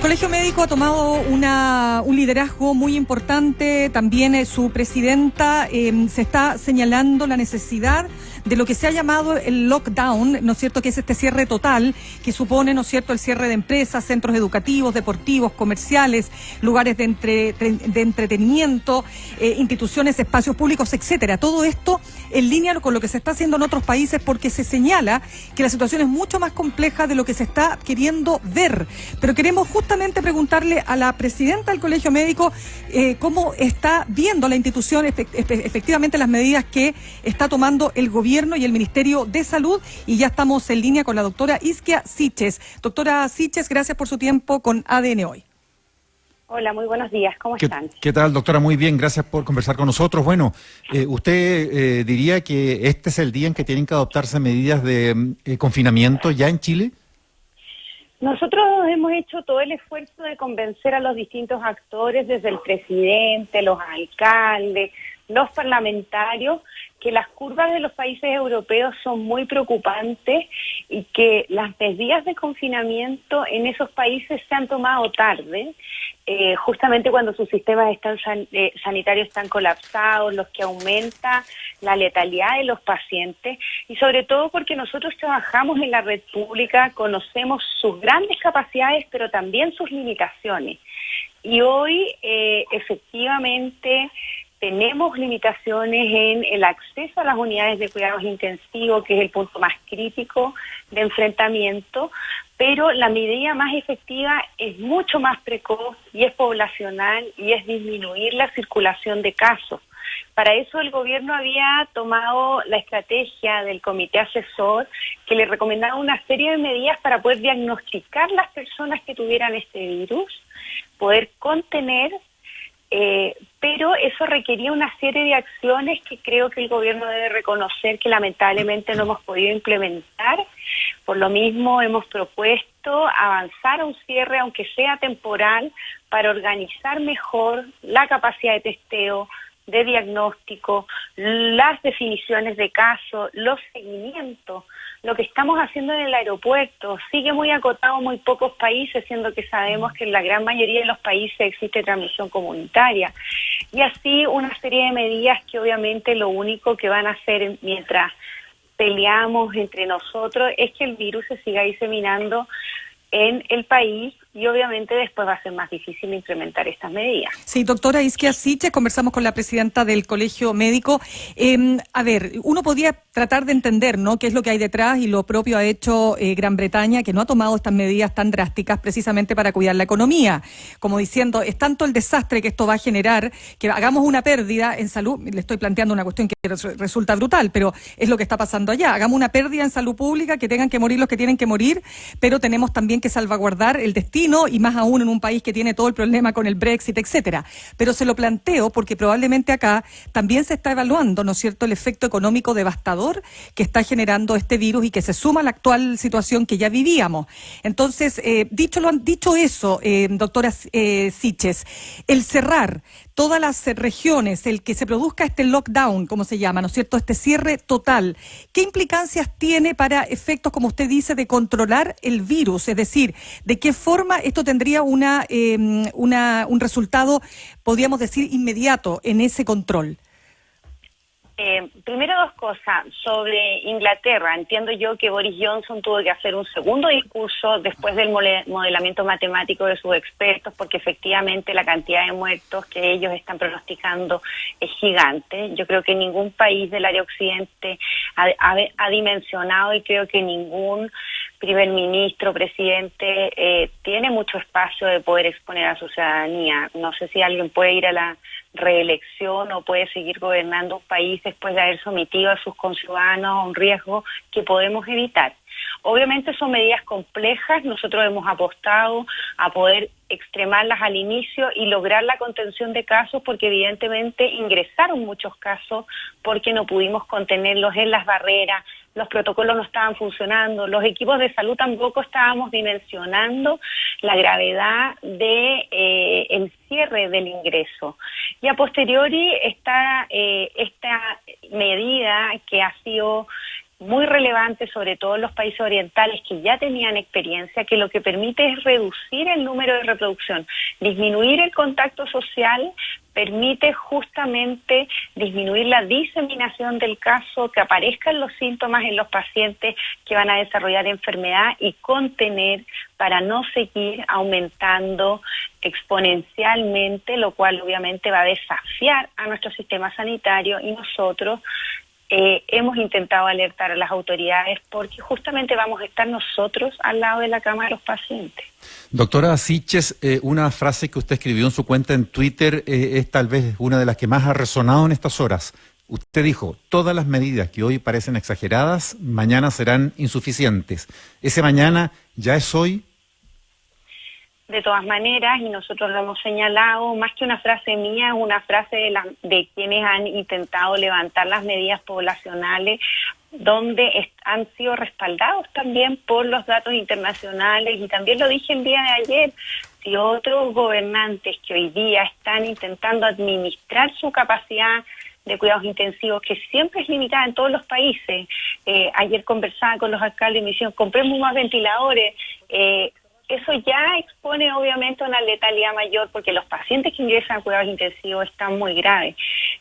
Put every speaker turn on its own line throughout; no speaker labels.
Colegio Médico ha tomado un liderazgo muy importante. También su presidenta se está señalando la necesidad de lo que se ha llamado el lockdown, ¿no es cierto?, que es este cierre total que supone, ¿no es cierto?, el cierre de empresas, centros educativos, deportivos, comerciales, lugares de entretenimiento, instituciones, espacios públicos, etcétera. Todo esto en línea con lo que se está haciendo en otros países, porque se señala que la situación es mucho más compleja de lo que se está queriendo ver. Pero queremos justamente preguntarle a la presidenta del Colegio Médico cómo está viendo la institución efectivamente las medidas que está tomando el gobierno y el Ministerio de Salud, y ya estamos en línea con la doctora Isquia Siches. Doctora Siches, gracias por su tiempo con ADN Hoy.
Hola, muy buenos días, ¿cómo están?
¿Qué tal, doctora? Muy bien, gracias por conversar con nosotros. Bueno, ¿usted diría que este es el día en que tienen que adoptarse medidas de confinamiento ya en Chile?
Nosotros hemos hecho todo el esfuerzo de convencer a los distintos actores, desde el presidente, los alcaldes, los parlamentarios, que las curvas de los países europeos son muy preocupantes y que las medidas de confinamiento en esos países se han tomado tarde, justamente cuando sus sistemas sanitarios están colapsados, los que aumenta la letalidad de los pacientes, y sobre todo porque nosotros trabajamos en la red pública, conocemos sus grandes capacidades, pero también sus limitaciones. Y hoy, efectivamente, tenemos limitaciones en el acceso a las unidades de cuidados intensivos, que es el punto más crítico de enfrentamiento, pero la medida más efectiva es mucho más precoz y es poblacional, y es disminuir la circulación de casos. Para eso el gobierno había tomado la estrategia del comité asesor, que le recomendaba una serie de medidas para poder diagnosticar las personas que tuvieran este virus, poder contener, pero eso requería una serie de acciones que creo que el gobierno debe reconocer que lamentablemente no hemos podido implementar. Por lo mismo hemos propuesto avanzar a un cierre, aunque sea temporal, para organizar mejor la capacidad de testeo, de diagnóstico, las definiciones de casos, los seguimientos. Lo que estamos haciendo en el aeropuerto sigue muy acotado, muy pocos países, siendo que sabemos que en la gran mayoría de los países existe transmisión comunitaria. Y así una serie de medidas que obviamente lo único que van a hacer mientras peleamos entre nosotros es que el virus se siga diseminando en el país, y obviamente después va a ser más difícil implementar estas medidas.
Sí, doctora Isquia Siches, conversamos con la presidenta del Colegio Médico. A ver, uno podría tratar de entender, ¿no?, qué es lo que hay detrás, y lo propio ha hecho Gran Bretaña, que no ha tomado estas medidas tan drásticas precisamente para cuidar la economía. Como diciendo, es tanto el desastre que esto va a generar, que hagamos una pérdida en salud. Le estoy planteando una cuestión que resulta brutal, pero es lo que está pasando allá. Hagamos una pérdida en salud pública, que tengan que morir los que tienen que morir, pero tenemos también que salvaguardar el destino, y más aún en un país que tiene todo el problema con el Brexit, etcétera. Pero se lo planteo porque probablemente acá también se está evaluando, ¿no es cierto?, el efecto económico devastador que está generando este virus, y que se suma a la actual situación que ya vivíamos. Entonces, dicho eso, doctora Siches, el cerrar todas las regiones, el que se produzca este lockdown, como se llama, ¿no es cierto?, este cierre total, ¿qué implicancias tiene para efectos, como usted dice, de controlar el virus? Es decir, ¿de qué forma esto tendría un resultado, podríamos decir, inmediato en ese control?
Primero, dos cosas. Sobre Inglaterra, entiendo yo que Boris Johnson tuvo que hacer un segundo discurso después del modelamiento matemático de sus expertos, porque efectivamente la cantidad de muertos que ellos están pronosticando es gigante. Yo creo que ningún país del área occidente ha dimensionado, y creo que ningún primer ministro, presidente, tiene mucho espacio de poder exponer a su ciudadanía. No sé si alguien puede ir a la reelección o puede seguir gobernando un país después de haber sometido a sus conciudadanos a un riesgo que podemos evitar. Obviamente son medidas complejas, nosotros hemos apostado a poder extremarlas al inicio y lograr la contención de casos, porque evidentemente ingresaron muchos casos porque no pudimos contenerlos en las barreras, los protocolos no estaban funcionando, los equipos de salud tampoco estábamos dimensionando la gravedad de el cierre del ingreso. Y a posteriori esta medida que ha sido muy relevante, sobre todo en los países orientales que ya tenían experiencia, que lo que permite es reducir el número de reproducción, disminuir el contacto social, permite justamente disminuir la diseminación del caso, que aparezcan los síntomas en los pacientes que van a desarrollar enfermedad y contener para no seguir aumentando exponencialmente, lo cual obviamente va a desafiar a nuestro sistema sanitario, y nosotros hemos intentado alertar a las autoridades porque justamente vamos a estar nosotros al lado de la cama de los pacientes.
Doctora Siches, una frase que usted escribió en su cuenta en Twitter es tal vez una de las que más ha resonado en estas horas. Usted dijo, todas las medidas que hoy parecen exageradas, mañana serán insuficientes. ¿Ese mañana ya es hoy?
De todas maneras, y nosotros lo hemos señalado, más que una frase mía, es una frase de quienes han intentado levantar las medidas poblacionales, donde han sido respaldados también por los datos internacionales, y también lo dije el día de ayer. Si otros gobernantes que hoy día están intentando administrar su capacidad de cuidados intensivos, que siempre es limitada en todos los países, ayer conversaba con los alcaldes y me dijeron, compremos más ventiladores, eso ya expone obviamente una letalidad mayor, porque los pacientes que ingresan a cuidados intensivos están muy graves.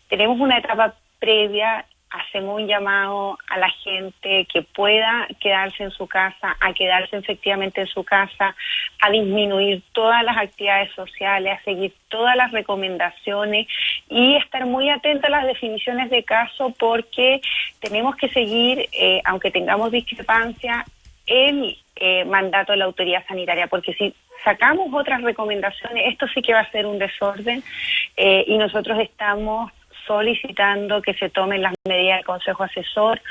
Tenemos una etapa previa, hacemos un llamado a la gente que pueda quedarse en su casa, a quedarse efectivamente en su casa, a disminuir todas las actividades sociales, a seguir todas las recomendaciones y estar muy atentos a las definiciones de caso, porque tenemos que seguir, aunque tengamos discrepancia, el mandato de la autoridad sanitaria, porque si sacamos otras recomendaciones, esto sí que va a ser un desorden, y nosotros estamos solicitando que se tomen las medidas del Consejo Asesor,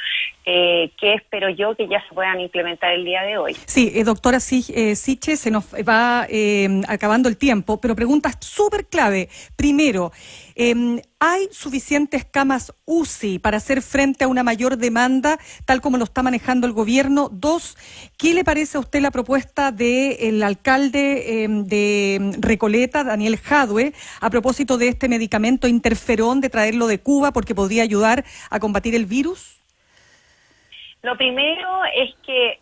que espero yo que ya se puedan implementar el día de hoy.
Sí, doctora Siches, se nos va acabando el tiempo, pero preguntas súper clave. Primero, ¿hay suficientes camas UCI para hacer frente a una mayor demanda, tal como lo está manejando el gobierno? Dos, ¿qué le parece a usted la propuesta del alcalde de Recoleta, Daniel Jadue, a propósito de este medicamento interferón, de traerlo de Cuba porque podría ayudar a combatir el virus?
Lo primero es que,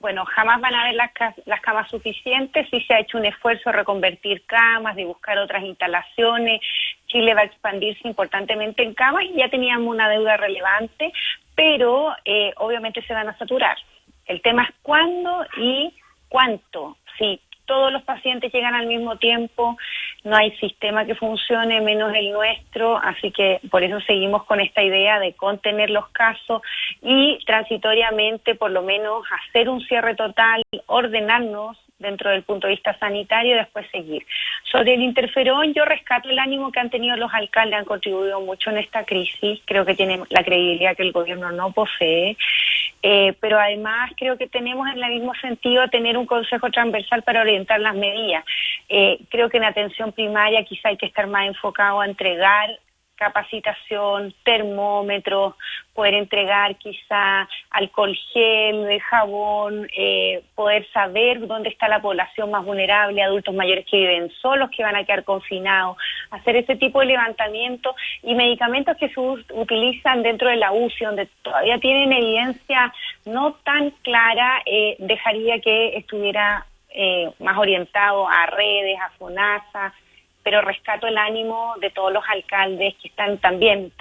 bueno, jamás van a haber las camas suficientes. Sí se ha hecho un esfuerzo de reconvertir camas, de buscar otras instalaciones. Chile va a expandirse importantemente en camas y ya teníamos una deuda relevante, pero obviamente se van a saturar. El tema es cuándo y cuánto. Si todos los pacientes llegan al mismo tiempo, no hay sistema que funcione menos el nuestro, así que por eso seguimos con esta idea de contener los casos y transitoriamente por lo menos hacer un cierre total, ordenarnos dentro del punto de vista sanitario y después seguir. Sobre el interferón, yo rescato el ánimo que han tenido los alcaldes, han contribuido mucho en esta crisis, creo que tienen la credibilidad que el gobierno no posee, pero además creo que tenemos en el mismo sentido tener un consejo transversal para orientar las medidas. Creo que en atención primaria quizá hay que estar más enfocado a entregar capacitación, termómetros, poder entregar quizá alcohol gel, jabón, poder saber dónde está la población más vulnerable, adultos mayores que viven solos, que van a quedar confinados, hacer ese tipo de levantamiento y medicamentos que se utilizan dentro de la UCI, donde todavía tienen evidencia no tan clara, dejaría que estuviera más orientado a redes, a FONASA, pero rescato el ánimo de todos los alcaldes que están también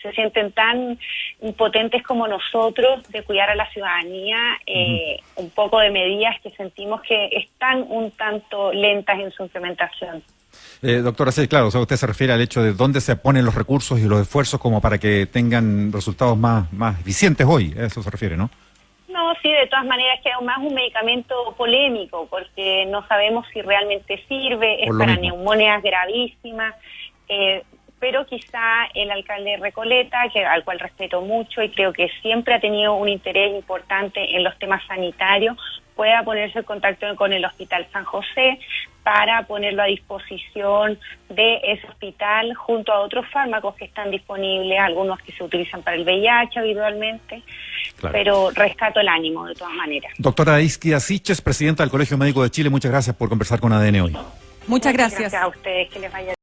se sienten tan impotentes como nosotros de cuidar a la ciudadanía, un poco de medidas que sentimos que están un tanto lentas en su implementación.
Doctora, sí, claro, o sea, usted se refiere al hecho de dónde se ponen los recursos y los esfuerzos como para que tengan resultados más eficientes hoy, a eso se refiere, ¿no?
No, sí, de todas maneras que es más un medicamento polémico, porque no sabemos si realmente sirve, es para neumonías gravísimas, pero quizá el alcalde de Recoleta, al cual respeto mucho y creo que siempre ha tenido un interés importante en los temas sanitarios, pueda ponerse en contacto con el Hospital San José para ponerlo a disposición de ese hospital junto a otros fármacos que están disponibles, algunos que se utilizan para el VIH habitualmente, claro. Pero rescato el ánimo de todas maneras.
Doctora Isquia Siches, presidenta del Colegio Médico de Chile, muchas gracias por conversar con ADN hoy.
Muchas gracias.
Gracias a ustedes, que les vaya